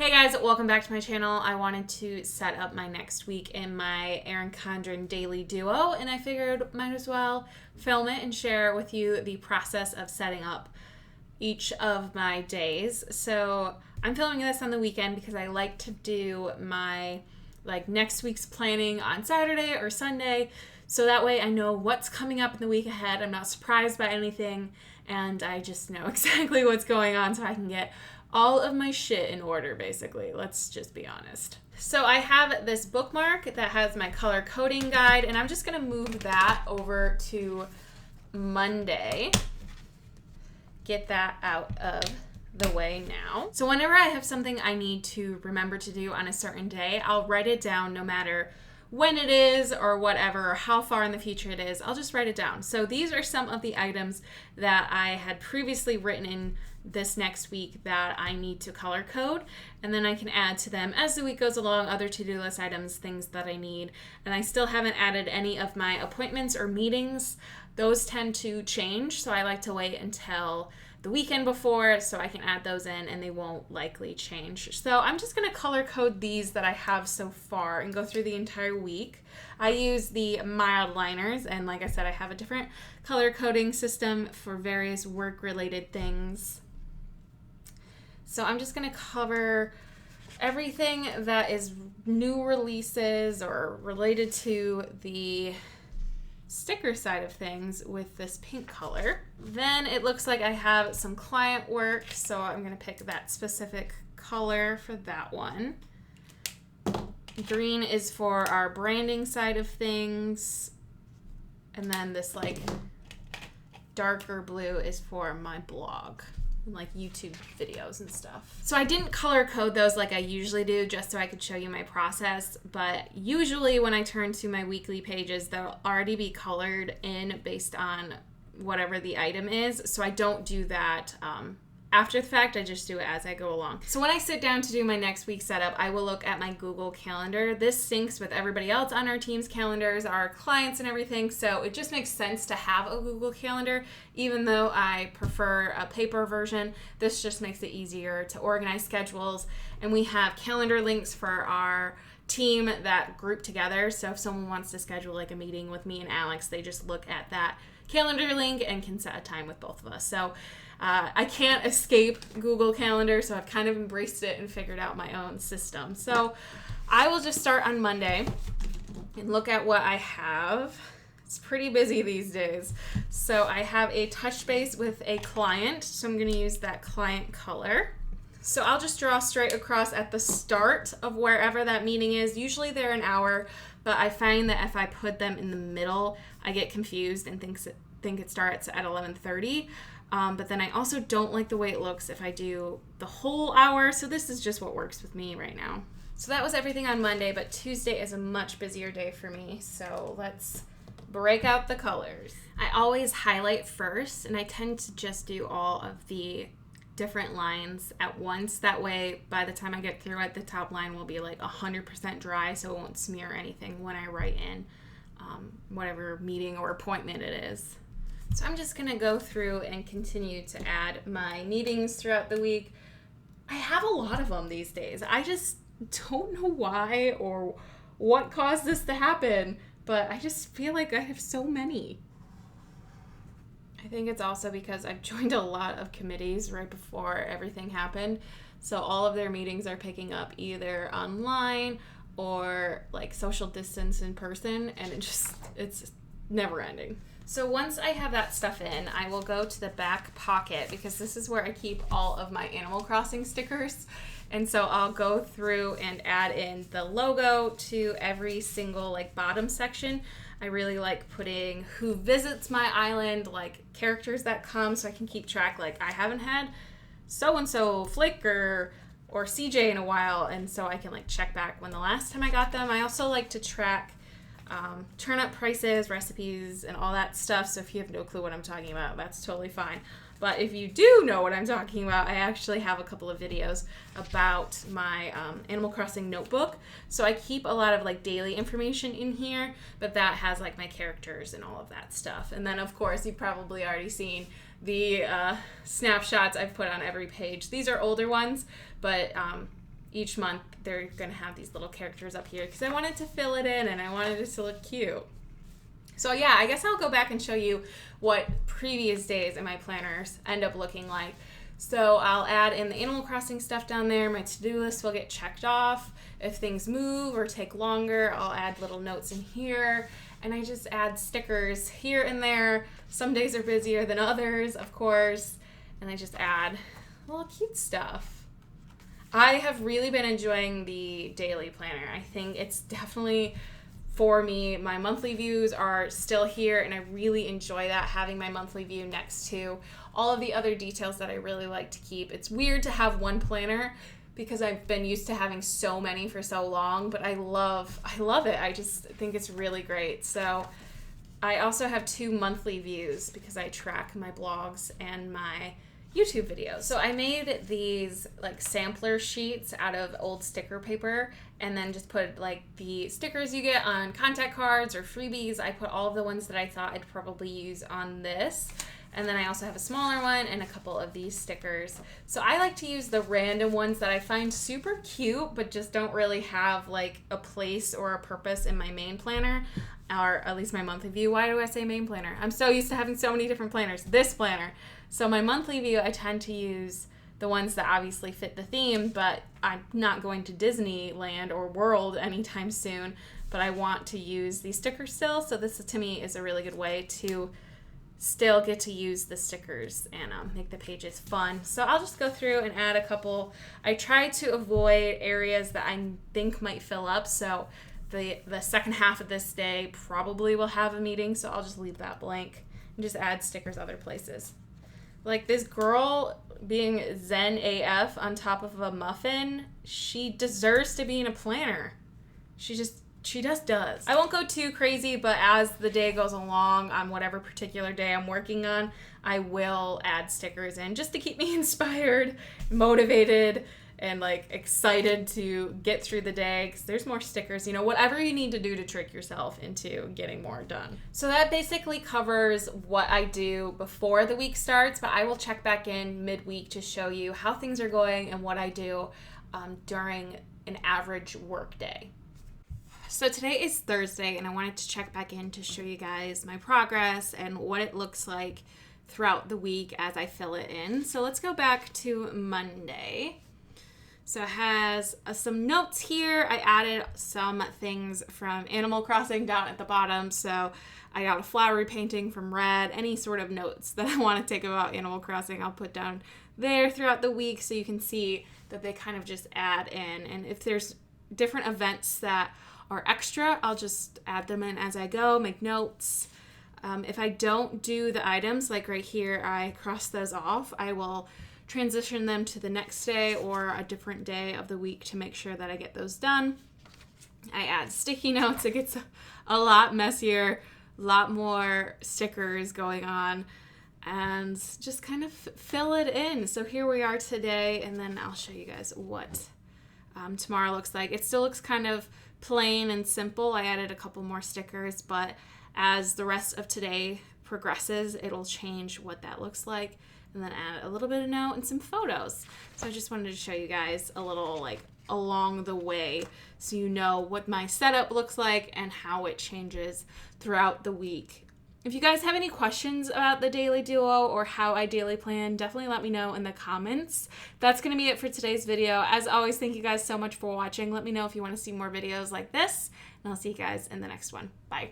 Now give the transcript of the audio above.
Hey guys, welcome back to my channel. I wanted to set up my next week in my Erin Condren Daily Duo, and I figured might as well film it and share with you the process of setting up each of my days. So I'm filming this on the weekend because I like to do my next week's planning on Saturday or Sunday, so that way I know what's coming up in the week ahead. I'm not surprised by anything, and I just know exactly what's going on so I can get all of my shit in order, basically. Let's just be honest. So I have this bookmark that has my color coding guide, and I'm just gonna move that over to Monday. Get that out of the way now. So whenever I have something I need to remember to do on a certain day, I'll write it down no matter when it is or whatever, or how far in the future it is. I'll just write it down. So these are some of the items that I had previously written in this next week that I need to color code, and then I can add to them as the week goes along, other to-do list items, things that I need. And I still haven't added any of my appointments or meetings. Those tend to change, so I like to wait until the weekend before so I can add those in and they won't likely change. So I'm just gonna color code these that I have so far and go through the entire week. I use the mild liners, and like I said, I have a different color coding system for various work-related things. So I'm just gonna cover everything that is new releases or related to the sticker side of things with this pink color. Then it looks like I have some client work, so I'm gonna pick that specific color for that one. Green is for our branding side of things, and then this darker blue is for my blog, YouTube videos and stuff. So I didn't color code those like I usually do, just so I could show you my process, but usually when I turn to my weekly pages, they'll already be colored in based on whatever the item is, so I don't do that after the fact. I just do it as I go along. So when I sit down to do my next week setup, I will look at my Google Calendar. This syncs with everybody else on our team's calendars, our clients and everything, so it just makes sense to have a Google Calendar. Even though I prefer a paper version, this just makes it easier to organize schedules. And we have calendar links for our team that group together, so if someone wants to schedule a meeting with me and Alex, they just look at that calendar link and can set a time with both of us. So I can't escape Google Calendar, so I've kind of embraced it and figured out my own system. So I will just start on Monday and look at what I have. It's pretty busy these days. So I have a touch base with a client, so I'm going to use that client color. So I'll just draw straight across at the start of wherever that meeting is. Usually they're an hour, but I find that if I put them in the middle, I get confused and think it starts at 11:30. But then I also don't like the way it looks if I do the whole hour, so this is just what works with me right now. So that was everything on Monday, but Tuesday is a much busier day for me, so let's break out the colors. I always highlight first, and I tend to just do all of the different lines at once. That way, by the time I get through it, the top line will be 100% dry, so it won't smear anything when I write in whatever meeting or appointment it is. So I'm just gonna go through and continue to add my meetings throughout the week. I have a lot of them these days. I just don't know why or what caused this to happen, but I just feel like I have so many. I think it's also because I've joined a lot of committees right before everything happened, so all of their meetings are picking up either online or social distance in person, and it's never ending. So once I have that stuff in, I will go to the back pocket because this is where I keep all of my Animal Crossing stickers. And so I'll go through and add in the logo to every single bottom section. I really like putting who visits my island, characters that come, so I can keep track. I haven't had so-and-so Flick or CJ in a while, and so I can check back when the last time I got them. I also like to track turnip prices, recipes, and all that stuff. So if you have no clue what I'm talking about, that's totally fine. But if you do know what I'm talking about, I actually have a couple of videos about my Animal Crossing notebook. So I keep a lot of daily information in here, but that has my characters and all of that stuff. And then of course you've probably already seen the snapshots I've put on every page. These are older ones, but each month they're going to have these little characters up here because I wanted to fill it in and I wanted it to look cute. So yeah, I guess I'll go back and show you what previous days in my planners end up looking like. So I'll add in the Animal Crossing stuff down there. My to-do list will get checked off. If things move or take longer, I'll add little notes in here. And I just add stickers here and there. Some days are busier than others, of course. And I just add little cute stuff. I have really been enjoying the daily planner. I think it's definitely, for me, my monthly views are still here, and I really enjoy that, having my monthly view next to all of the other details that I really like to keep. It's weird to have one planner because I've been used to having so many for so long, but I love it. I just think it's really great. So I also have 2 monthly views because I track my blogs and my YouTube videos. So I made these like sampler sheets out of old sticker paper and then just put like the stickers you get on contact cards or freebies. I put all of the ones that I thought I'd probably use on this. And then I also have a smaller one and a couple of these stickers. So I like to use the random ones that I find super cute but just don't really have like a place or a purpose in my main planner, or at least my monthly view. Why do I say main planner? I'm so used to having so many different planners. This planner. So my monthly view, I tend to use the ones that obviously fit the theme, but I'm not going to Disneyland or World anytime soon, but I want to use these stickers still. So this, to me, is a really good way to still get to use the stickers and make the pages fun. So I'll just go through and add a couple. I try to avoid areas that I think might fill up. So the second half of this day probably will have a meeting, so I'll just leave that blank and just add stickers other places. Like this girl being Zen AF on top of a muffin, she deserves to be in a planner. She just does. I won't go too crazy, but as the day goes along on whatever particular day I'm working on, I will add stickers in just to keep me inspired, motivated, and like excited to get through the day because there's more stickers, you know, whatever you need to do to trick yourself into getting more done. So that basically covers what I do before the week starts, but I will check back in midweek to show you how things are going and what I do during an average work day. So today is Thursday, and I wanted to check back in to show you guys my progress and what it looks like throughout the week as I fill it in. So let's go back to Monday. So it has some notes here. I added some things from Animal Crossing down at the bottom. So I got a flowery painting from Red. Any sort of notes that I want to take about Animal Crossing, I'll put down there throughout the week so you can see that they kind of just add in. And if there's different events that are extra, I'll just add them in as I go, make notes. If I don't do the items, like right here, I cross those off. I will transition them to the next day or a different day of the week to make sure that I get those done. I add sticky notes. It gets a lot messier, a lot more stickers going on, and just kind of fill it in. So here we are today, and then I'll show you guys what tomorrow looks like. It still looks kind of plain and simple. I added a couple more stickers, but as the rest of today progresses, it'll change what that looks like, and then add a little bit of note and some photos. So I just wanted to show you guys a little like along the way so you know what my setup looks like and how it changes throughout the week. If you guys have any questions about the Daily Duo or how I daily plan, definitely let me know in the comments. That's going to be it for today's video. As always, thank you guys so much for watching. Let me know if you want to see more videos like this, and I'll see you guys in the next one. Bye.